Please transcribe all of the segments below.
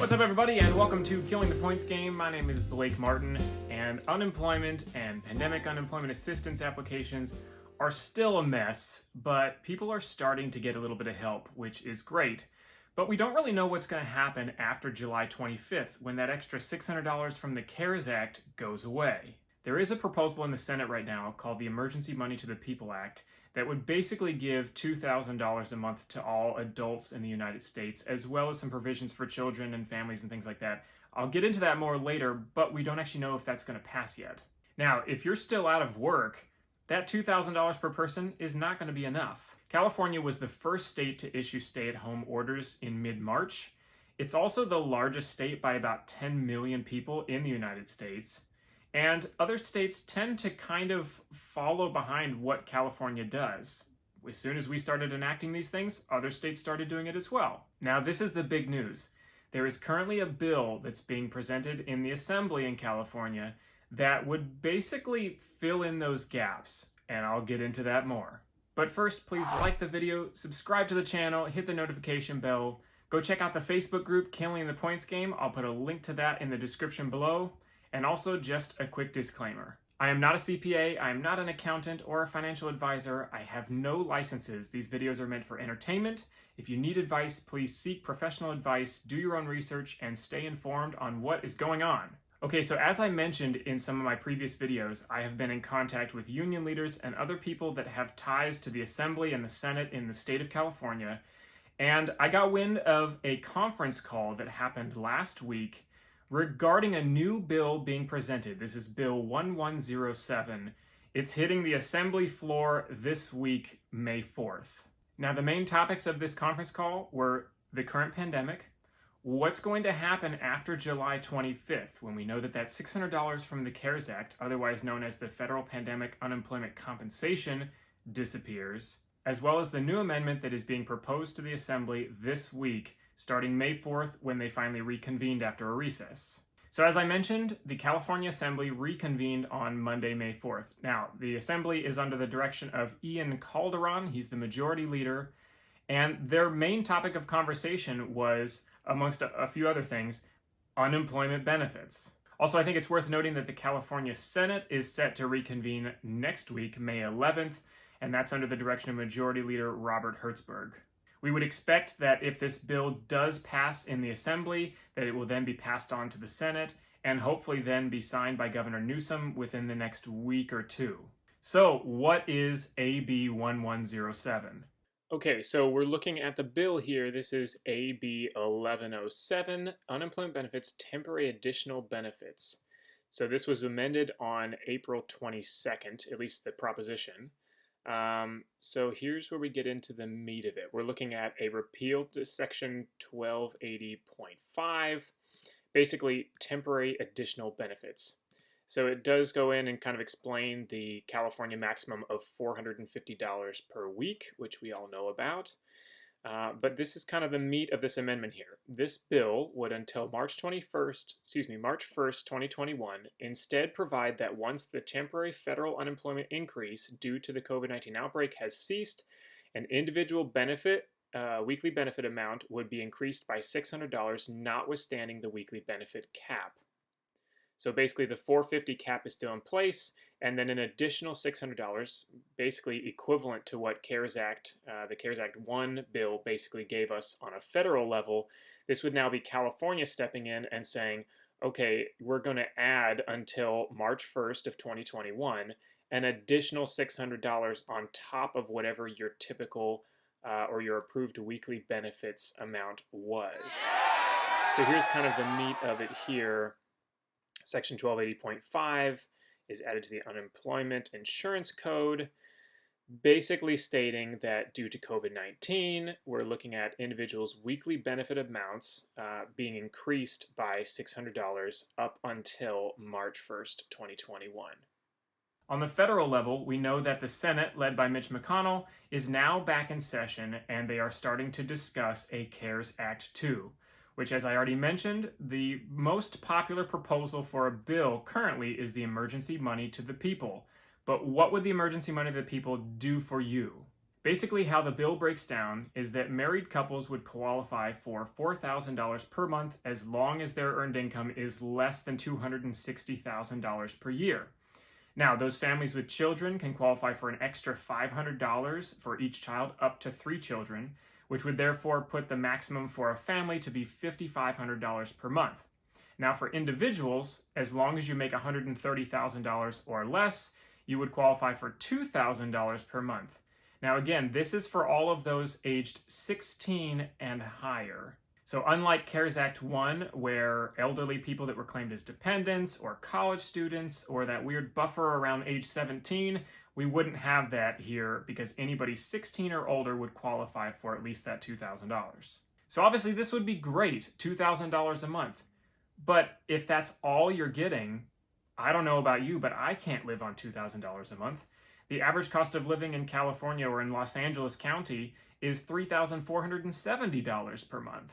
What's up, everybody, and welcome to Killing the Points Game. My name is Blake Martin, and unemployment and pandemic unemployment assistance applications are still a mess, but people are starting to get a little bit of help, which is great. But we don't really know what's going to happen after July 25th, when that extra $600 from the CARES Act goes away. There is a proposal in the Senate right now called the Emergency Money to the People Act that would basically give $2,000 a month to all adults in the United States, as well as some provisions for children and families and things like that. I'll get into that more later, but we don't actually know if that's going to pass yet. Now, if you're still out of work, that $2,000 per person is not going to be enough. California was the first state to issue stay-at-home orders in mid-March. It's also the largest state by about 10 million people in the United States. And other states tend to kind of follow behind what California does. As soon as we started enacting these things, other states started doing it as well. Now, this is the big news. There is currently a bill that's being presented in the Assembly in California that would basically fill in those gaps, and I'll get into that more. But first, please like the video, subscribe to the channel, hit the notification bell, go check out the Facebook group Killing the Points Game. I'll put a link to that in the description below. And also, just a quick disclaimer. I am not a CPA, I am not an accountant or a financial advisor. I have no licenses. These videos are meant for entertainment. If you need advice, please seek professional advice, do your own research, and stay informed on what is going on. Okay, so as I mentioned in some of my previous videos, I have been in contact with union leaders and other people that have ties to the Assembly and the Senate in the state of California. And I got wind of a conference call that happened last week regarding a new bill being presented. This is Bill 1107. It's hitting the Assembly floor this week, May 4th. Now, the main topics of this conference call were the current pandemic, what's going to happen after July 25th, when we know that that $600 from the CARES Act, otherwise known as the Federal Pandemic Unemployment Compensation, disappears, as well as the new amendment that is being proposed to the Assembly this week, starting May 4th, when they finally reconvened after a recess. So as I mentioned, the California Assembly reconvened on Monday, May 4th. Now, the Assembly is under the direction of Ian Calderon. He's the majority leader, and their main topic of conversation was, amongst a few other things, unemployment benefits. Also, I think it's worth noting that the California Senate is set to reconvene next week, May 11th, and that's under the direction of Majority Leader Robert Hertzberg. We would expect that if this bill does pass in the Assembly, that it will then be passed on to the Senate and hopefully then be signed by Governor Newsom within the next week or two. So, what is AB 1107? Okay, so we're looking at the bill here. This is AB 1107, Unemployment Benefits Temporary Additional Benefits. So this was amended on April 22nd, at least the proposition. So here's where we get into the meat of it. We're looking at a repeal to Section 1280.5, basically temporary additional benefits. So it does go in and kind of explain the California maximum of $450 per week, which we all know about. But this is kind of the meat of this amendment here. This bill would, until March 1st, 2021, instead provide that once the temporary federal unemployment increase due to the COVID-19 outbreak has ceased, an individual benefit, weekly benefit amount would be increased by $600, notwithstanding the weekly benefit cap. So basically the $450 cap is still in place, and then an additional $600, basically equivalent to what CARES Act, the CARES Act 1 bill basically gave us on a federal level. This would now be California stepping in and saying, okay, we're going to add until March 1st of 2021 an additional $600 on top of whatever your typical or your approved weekly benefits amount was. So here's kind of the meat of it here. Section 1280.5 is added to the Unemployment Insurance Code, basically stating that due to COVID-19, we're looking at individuals' weekly benefit amounts being increased by $600 up until March 1st, 2021. On the federal level, we know that the Senate, led by Mitch McConnell, is now back in session, and they are starting to discuss a CARES Act 2. Which, as I already mentioned, the most popular proposal for a bill currently is the emergency money to the people. But what would the emergency money to the people do for you? Basically, how the bill breaks down is that married couples would qualify for $4,000 per month as long as their earned income is less than $260,000 per year. Now, those families with children can qualify for an extra $500 for each child, up to 3 children, which would therefore put the maximum for a family to be $5,500 per month. Now, for individuals, as long as you make $130,000 or less, you would qualify for $2,000 per month. Now again, this is for all of those aged 16 and higher. So unlike CARES Act 1, where elderly people that were claimed as dependents or college students or that weird buffer around age 17, we wouldn't have that here because anybody 16 or older would qualify for at least that $2,000. So obviously this would be great, $2,000 a month. But if that's all you're getting, I don't know about you, but I can't live on $2,000 a month. The average cost of living in California or in Los Angeles County is $3,470 per month.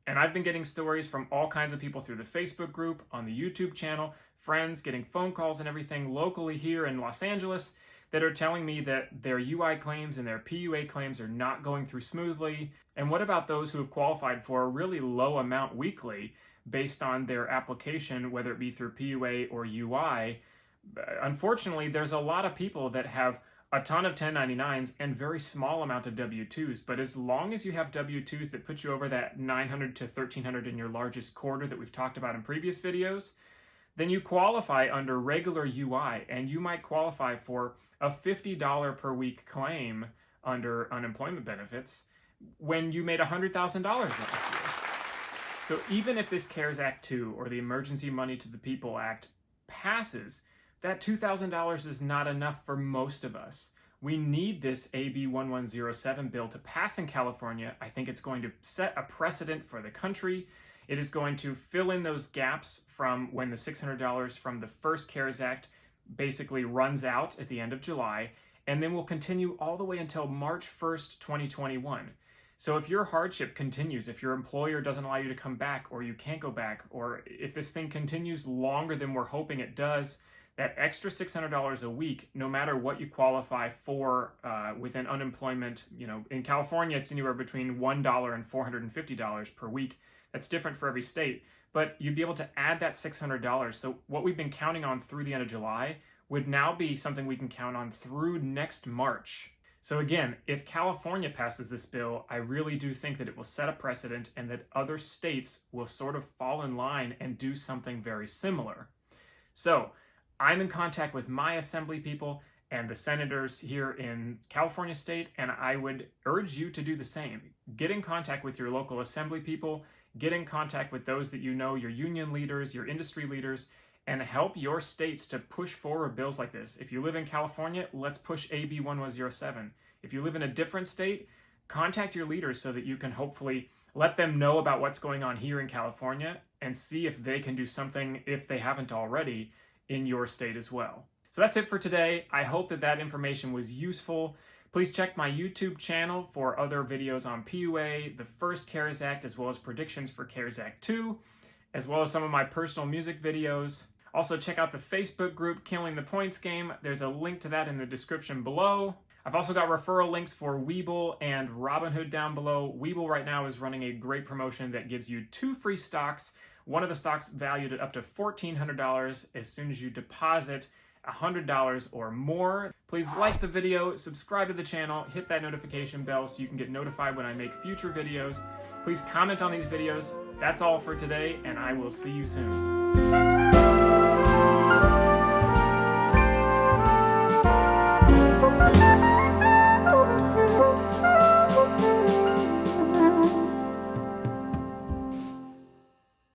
And I've been getting stories from all kinds of people through the Facebook group, on the YouTube channel, friends getting phone calls and everything locally here in Los Angeles that are telling me that their UI claims and their PUA claims are not going through smoothly. And what about those who have qualified for a really low amount weekly based on their application, whether it be through PUA or UI? Unfortunately, there's a lot of people that have a ton of 1099s and very small amount of W-2s, but as long as you have W-2s that put you over that 900 to 1300 in your largest quarter that we've talked about in previous videos, then you qualify under regular UI, and you might qualify for a $50 per week claim under unemployment benefits when you made $100,000 last year. So even if this CARES Act 2 or the Emergency Money to the People Act passes, that $2,000 is not enough for most of us. We need this AB 1107 bill to pass in California. I think it's going to set a precedent for the country. It is going to fill in those gaps from when the $600 from the first CARES Act basically runs out at the end of July, and then will continue all the way until March 1st, 2021. So if your hardship continues, if your employer doesn't allow you to come back, or you can't go back, or if this thing continues longer than we're hoping it does, that extra $600 a week, no matter what you qualify for within unemployment, in California, it's anywhere between $1 and $450 per week. That's different for every state, but you'd be able to add that $600. So what we've been counting on through the end of July would now be something we can count on through next March. So again, if California passes this bill, I really do think that it will set a precedent and that other states will sort of fall in line and do something very similar. So I'm in contact with my assembly people and the senators here in California state, and I would urge you to do the same. Get in contact with your local assembly people, get in contact with those that you know, your union leaders, your industry leaders, and help your states to push forward bills like this. If you live in California, let's push AB 1107. If you live in a different state, contact your leaders so that you can hopefully let them know about what's going on here in California and see if they can do something, if they haven't already, in your state as well. So that's it for today. I hope that that information was useful. Please check my YouTube channel for other videos on PUA, the first CARES Act, as well as predictions for CARES Act 2, as well as some of my personal music videos. Also check out the Facebook group, Killing the Points Game. There's a link to that in the description below. I've also got referral links for Webull and Robinhood down below. Webull right now is running a great promotion that gives you 2 free stocks. One of the stocks valued at up to $1,400 as soon as you deposit $100 or more. Please like the video, subscribe to the channel, hit that notification bell so you can get notified when I make future videos. Please comment on these videos. That's all for today, and I will see you soon.